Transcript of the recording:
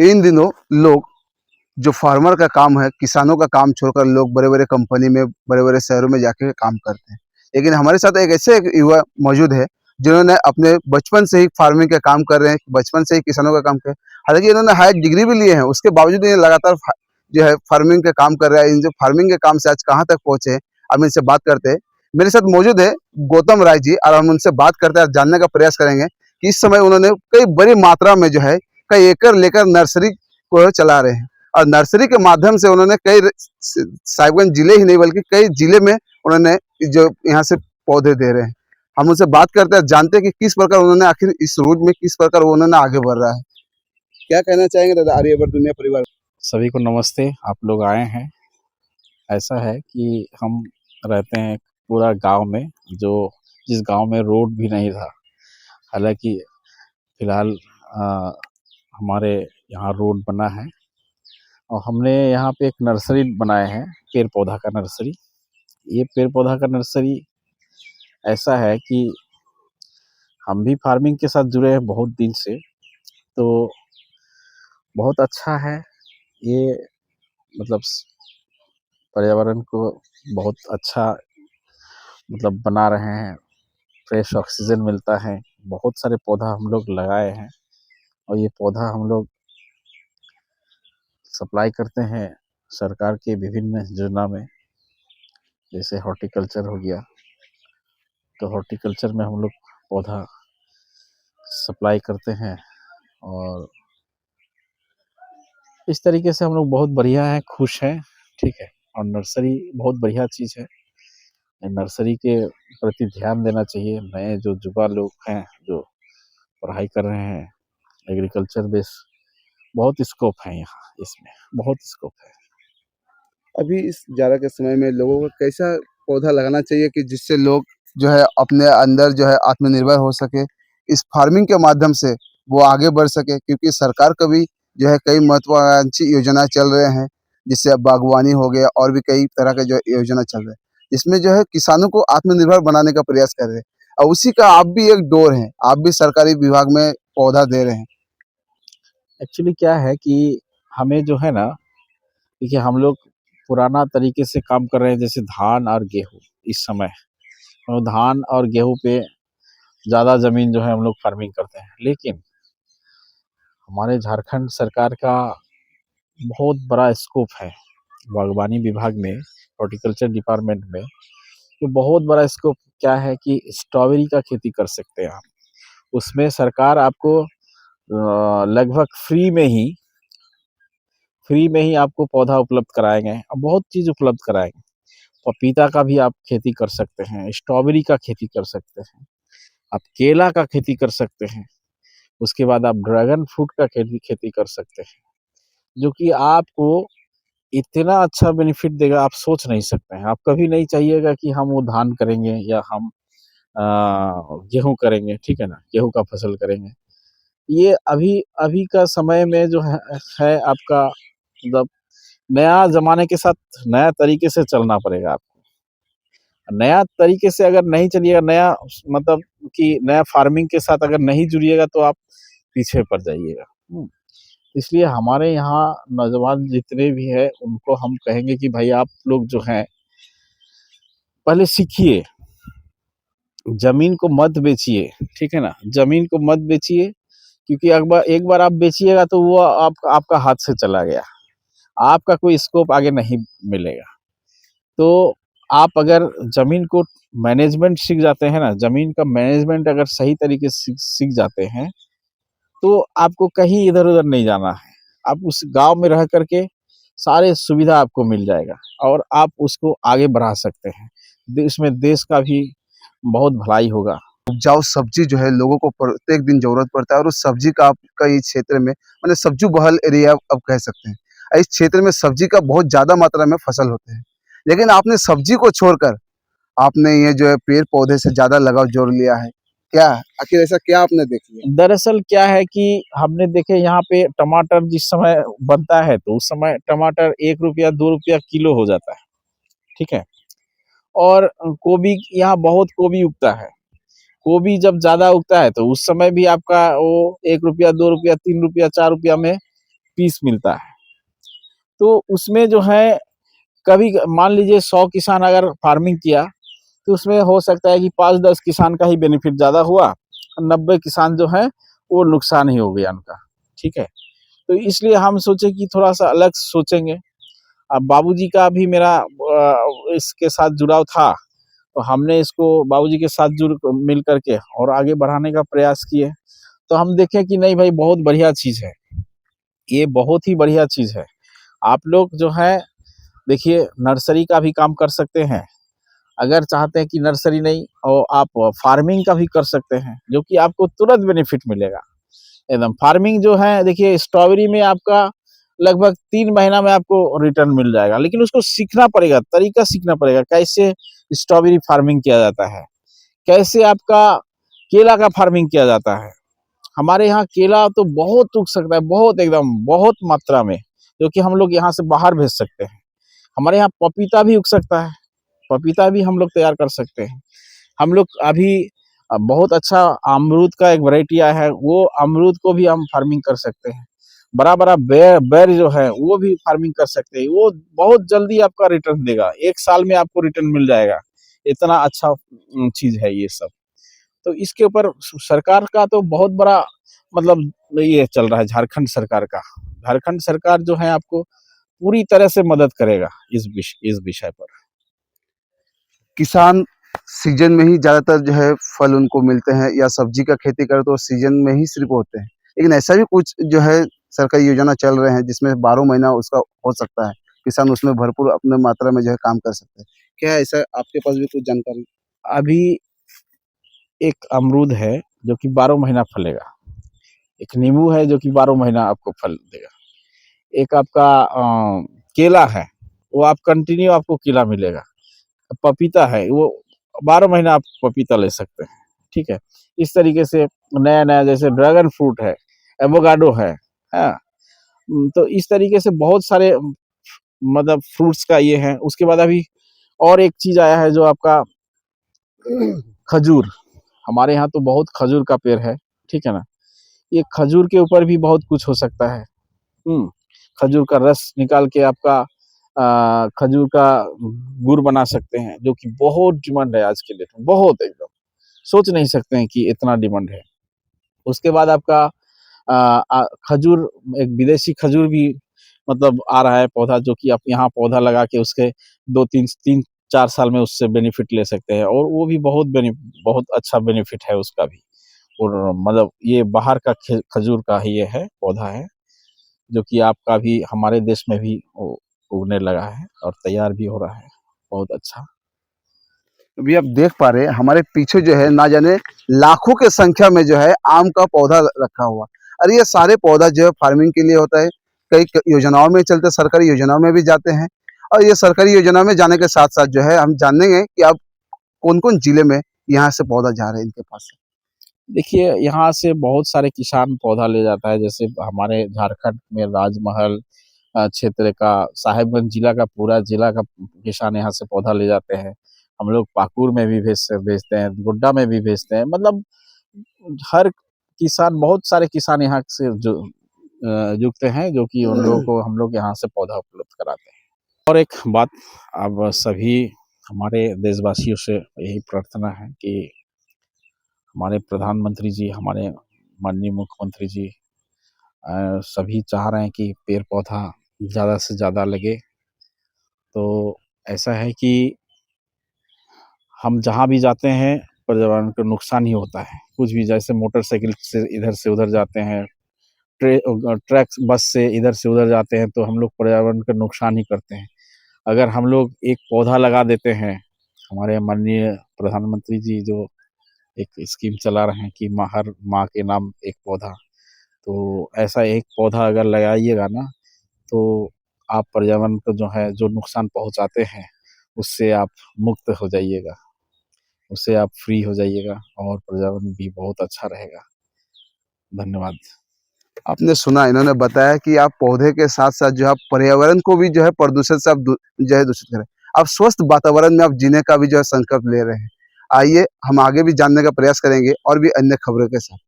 इन दिनों लोग जो फार्मर का काम है, किसानों का काम छोड़कर लोग बड़े-बड़े कंपनी में, बड़े-बड़े शहरों में जाके काम करते हैं। लेकिन हमारे साथ एक युवा मौजूद है, जिन्होंने अपने बचपन से ही फार्मिंग का काम कर रहे हैं, बचपन से ही किसानों का काम कर हालाँकि इन्होंने हायर डिग्री भी लिए हैं, उसके बावजूद ये लगातार जो है फार्मिंग का काम कर रहा है। इन जो फार्मिंग के काम से आज कहाँ तक पहुँचे हैं, हम इनसे बात करते हैं। मेरे साथ मौजूद है गौतम राय जी और हम उनसे बात करते हैं और जानने का प्रयास करेंगे कि इस समय उन्होंने कई बड़ी मात्रा में जो है, कई एकड़ लेकर नर्सरी को चला रहे हैं। और नर्सरी के माध्यम से उन्होंने कई साहिबगंज जिले ही नहीं बल्कि कई जिले में उन्होंने जो यहाँ से पौधे दे रहे हैं। हम उनसे बात करते हैं, जानते हैं कि किस प्रकार उन्होंने आखिर इस रूट में किस प्रकार उन्होंने आगे बढ़ रहा है। क्या कहना चाहेंगे दादा आर्यवर्त दुनिया परिवार? सभी को नमस्ते। आप लोग आए हैं। ऐसा है कि हम रहते हैं पूरा गांव में, जो जिस गांव में रोड भी नहीं था। हालांकि फिलहाल हमारे यहाँ रोड बना है और हमने यहाँ पे एक नर्सरी बनाया है, पेड़ पौधा का नर्सरी। ये पेड़ पौधा का नर्सरी ऐसा है कि हम भी फार्मिंग के साथ जुड़े हैं बहुत दिन से, तो बहुत अच्छा है ये। मतलब पर्यावरण को बहुत अच्छा बना रहे हैं। फ्रेश ऑक्सीजन मिलता है। बहुत सारे पौधा हम लोग लगाए हैं और ये पौधा हम लोग सप्लाई करते हैं सरकार के विभिन्न योजना में। जैसे हॉर्टिकल्चर हो गया, तो हॉर्टिकल्चर में हम लोग पौधा सप्लाई करते हैं और इस तरीके से हम लोग बहुत बढ़िया हैं, खुश हैं। ठीक है। और नर्सरी बहुत बढ़िया चीज़ है। नर्सरी के प्रति ध्यान देना चाहिए। नए जो युवा लोग हैं जो पढ़ाई कर रहे हैं, एग्रीकल्चर बेस बहुत स्कोप है यहाँ, इसमें बहुत स्कोप है। अभी इस जाड़ा के समय में लोगों को कैसा पौधा लगाना चाहिए कि जिससे लोग जो है अपने अंदर जो है आत्मनिर्भर हो सके, इस फार्मिंग के माध्यम से वो आगे बढ़ सके, क्योंकि सरकार का भी जो है कई महत्वाकांक्षी योजनाएं चल रहे हैं, जिससे अब बागवानी हो गया और भी कई तरह के जो योजना चल रहे हैं, इसमें जो है किसानों को आत्मनिर्भर बनाने का प्रयास कर रहे हैं और उसी का आप भी एक डोर हैं, आप भी सरकारी विभाग में पौधा दे रहे हैं। एक्चुअली क्या है कि हमें जो है ना, देखिए हम लोग पुराना तरीके से काम कर रहे हैं, जैसे धान और गेहूँ। इस समय तो धान और गेहूँ पे ज़्यादा ज़मीन जो है हम लोग फार्मिंग करते हैं, लेकिन हमारे झारखंड सरकार का बहुत बड़ा स्कोप है बागवानी विभाग में, हॉर्टिकल्चर डिपार्टमेंट में। तो बहुत बड़ा स्कोप क्या है कि स्ट्रॉबेरी का खेती कर सकते हैं आप। उसमें सरकार आपको लगभग फ्री में ही आपको पौधा उपलब्ध कराएंगे और बहुत चीज़ उपलब्ध कराएंगे। पपीता का भी आप खेती कर सकते हैं, स्ट्रॉबेरी का खेती कर सकते हैं, आप केला का खेती कर सकते हैं, उसके बाद आप ड्रैगन फ्रूट का खेती कर सकते हैं, जो कि आपको इतना अच्छा बेनिफिट देगा, आप सोच नहीं सकते हैं। आप कभी नहीं चाहिएगा कि हम वो धान करेंगे या हम गेहूँ करेंगे, ठीक है ना, गेहूँ का फसल करेंगे। ये अभी अभी का समय में जो है आपका नया ज़माने के साथ नया तरीके से चलना पड़ेगा आपको। नया तरीके से अगर नहीं चलिएगा, नया कि नया फार्मिंग के साथ अगर नहीं जुड़िएगा तो आप पीछे पड़ जाइएगा। इसलिए हमारे यहाँ नौजवान जितने भी हैं उनको हम कहेंगे कि भाई आप लोग जो हैं पहले सीखिए, ज़मीन को मत बेचिए, ठीक है ना? ज़मीन को मत बेचिए, क्योंकि एक बार आप बेचिएगा तो वो आपका हाथ से चला गया। आपका कोई स्कोप आगे नहीं मिलेगा। तो आप अगर ज़मीन को मैनेजमेंट सीख जाते हैं ना, ज़मीन का मैनेजमेंट अगर सही तरीके से सीख जाते हैं, तो आपको कहीं इधर-उधर नहीं जाना है। आप उस गाँव में रह कर के सारे सुविधा आपको मिल जाएगा और आप उसको आगे बढ़ा सकते हैं। इसमें देश का भी बहुत भलाई होगा। उपजाऊ सब्जी जो है लोगों को प्रत्येक दिन ज़रूरत पड़ता है और उस सब्जी का आपका इस क्षेत्र में माने सब्जी बहल एरिया आप कह सकते हैं। इस क्षेत्र में सब्जी का बहुत ज़्यादा मात्रा में फसल होते हैं। लेकिन आपने सब्जी को छोड़कर आपने ये जो है पेड़-पौधे से ज़्यादा लगाव जोड़ लिया है। क्या? आखिर ऐसा क्या आपने देख लिया? दरअसल क्या है कि हमने देखे यहाँ पे टमाटर जिस समय बनता है तो उस समय टमाटर ₹1 ₹2 किलो हो जाता है, ठीक है? और गोभी, यहाँ बहुत गोभी उगता है। गोभी जब ज़्यादा उगता है तो उस समय भी आपका वो ₹1 ₹2 ₹3 ₹4 में पीस मिलता है। तो उसमें जो है कभी मान लीजिए 100 किसान अगर फार्मिंग किया तो उसमें हो सकता है कि 5-10 किसान का ही बेनिफिट ज़्यादा हुआ और 90 किसान जो है वो नुकसान ही हो गया उनका, ठीक है। तो इसलिए हम सोचे कि थोड़ा-सा अलग सोचेंगे। अब बाबूजी का भी मेरा इसके साथ जुड़ाव था, तो हमने इसको बाबूजी के साथ जुड़ मिल करके और आगे बढ़ाने का प्रयास किए। तो हम देखें कि नहीं भाई बहुत बढ़िया चीज़ है, ये बहुत ही बढ़िया चीज़ है। आप लोग जो है देखिए नर्सरी का भी काम कर सकते हैं। अगर चाहते हैं कि नर्सरी नहीं और आप फार्मिंग का भी कर सकते हैं, जो कि आपको तुरंत बेनिफिट मिलेगा। एकदम फार्मिंग जो है देखिए स्ट्रॉबेरी में आपका लगभग 3 महीना में आपको रिटर्न मिल जाएगा, लेकिन उसको सीखना पड़ेगा, तरीका सीखना पड़ेगा, कैसे स्ट्रॉबेरी फार्मिंग किया जाता है, कैसे आपका केला का फार्मिंग किया जाता है। हमारे यहाँ केला तो बहुत उग सकता है, बहुत एकदम बहुत मात्रा में, जो कि हम लोग यहाँ से बाहर भेज सकते हैं। हमारे यहाँ पपीता भी उग सकता है, पपीता भी हम लोग तैयार कर सकते हैं। हम लोग अभी बहुत अच्छा अमरूद का एक वैरायटी आया है, वो अमरूद को भी हम फार्मिंग कर सकते हैं। बड़ा-बड़ा बेर बेर जो है वो भी फार्मिंग कर सकते हैं, वो बहुत जल्दी आपका रिटर्न देगा, 1 साल में आपको रिटर्न मिल जाएगा। इतना अच्छा चीज़ है ये सब। तो इसके ऊपर सरकार का तो बहुत बड़ा मतलब ये चल रहा है झारखंड सरकार का। झारखंड सरकार जो है आपको पूरी तरह से मदद करेगा इस विषय पर। किसान सीजन में ही ज़्यादातर जो है फल उनको मिलते हैं या सब्जी का खेती करे तो सीजन में ही सिर्फ होते हैं। लेकिन ऐसा भी कुछ जो है सरकारी योजना चल रहे हैं जिसमें 12 महीना उसका हो सकता है। किसान उसमें भरपूर अपने मात्रा में जो है काम कर सकते हैं। क्या ऐसा आपके पास भी कुछ जानकारी? अभी एक अमरूद है जो कि 12 महीना फलेगा, एक नींबू है जो कि 12 महीना आपको फल देगा, एक आपका केला है, वो आप कंटिन्यू आपको केला मिलेगा, पपीता है वो 12 महीना आप पपीता ले सकते हैं, ठीक है। इस तरीके से नया-नया जैसे ड्रैगन फ्रूट है, एवोकाडो है, हाँ? तो इस तरीके से बहुत सारे मतलब फ्रूट्स का ये है। उसके बाद अभी और एक चीज़ आया है जो आपका खजूर, हमारे यहाँ तो बहुत खजूर का पेड़ है, ठीक है ना? ये खजूर के ऊपर भी बहुत कुछ हो सकता है। खजूर का रस निकाल के आपका खजूर का गुड़ बना सकते हैं, जो कि बहुत डिमांड है आज के डेट में, बहुत एकदम। सोच नहीं सकते हैं कि इतना डिमांड है। उसके बाद आपका खजूर एक विदेशी खजूर भी मतलब आ रहा है पौधा, जो कि आप यहाँ पौधा लगा के उसके 2-3-4 साल में उससे बेनिफिट ले सकते हैं और वो भी बहुत अच्छा बेनिफिट है उसका भी। और मतलब ये बाहर का खजूर का ही ये है, पौधा है, जो कि आपका भी हमारे देश में भी उगने लगा है और तैयार भी हो रहा है, बहुत अच्छा। अभी आप देख पा रहे हैं हमारे पीछे जो है ना जाने लाखों के संख्या में जो है आम का पौधा रखा हुआ। और ये सारे पौधा जो है फार्मिंग के लिए होता है। कई योजनाओं में चलते सरकारी योजनाओं में भी जाते हैं। और ये सरकारी योजना में जाने के साथ-साथ जो है हम जानेंगे कि अब कौन-कौन जिले में यहाँ से पौधा जा रहे हैं इनके पास से। देखिए, यहाँ से बहुत सारे किसान पौधा ले जाता है, जैसे हमारे झारखंड में राजमहल क्षेत्र का, साहेबगंज जिला का पूरा जिला का किसान यहाँ से पौधा ले जाते हैं। हम लोग पाकुर में भी भेजते हैं, गोड्डा में भी भेजते हैं, मतलब हर किसान बहुत सारे किसान यहाँ से जुड़ते हैं, जो कि उन लोगों को हम लोग यहाँ से पौधा उपलब्ध कराते हैं। और एक बात अब सभी हमारे देशवासियों से यही प्रार्थना है कि हमारे प्रधानमंत्री जी, हमारे माननीय मुख्यमंत्री जी सभी चाह रहे हैं कि पेड़-पौधा ज़्यादा से ज़्यादा लगे। तो ऐसा है कि हम जहाँ भी जाते हैं, पर्यावरण को नुकसान ही होता है। कुछ भी जैसे मोटरसाइकिल से इधर से उधर जाते हैं, ट्रक बस से इधर से उधर जाते हैं, तो हम लोग पर्यावरण का नुकसान ही करते हैं। अगर हम लोग एक पौधा लगा देते हैं, हमारे माननीय प्रधानमंत्री जी जो एक स्कीम चला रहे हैं कि हर माँ के नाम एक पौधा, तो ऐसा एक पौधा अगर लगाइएगा ना, तो आप पर्यावरण को जो है, जो नुकसान पहुँचाते हैं, उससे आप मुक्त हो जाइएगा, उससे आप फ्री हो जाइएगा और पर्यावरण भी बहुत अच्छा रहेगा। धन्यवाद। आपने सुना इन्होंने बताया कि आप पौधे के साथ-साथ जो है आप पर्यावरण को भी जो है प्रदूषण से आप जो है दूषित करें। आप स्वस्थ वातावरण में आप जीने का भी जो है संकल्प ले रहे हैं। आइए हम आगे भी जानने का प्रयास करेंगे और भी अन्य खबरों के साथ।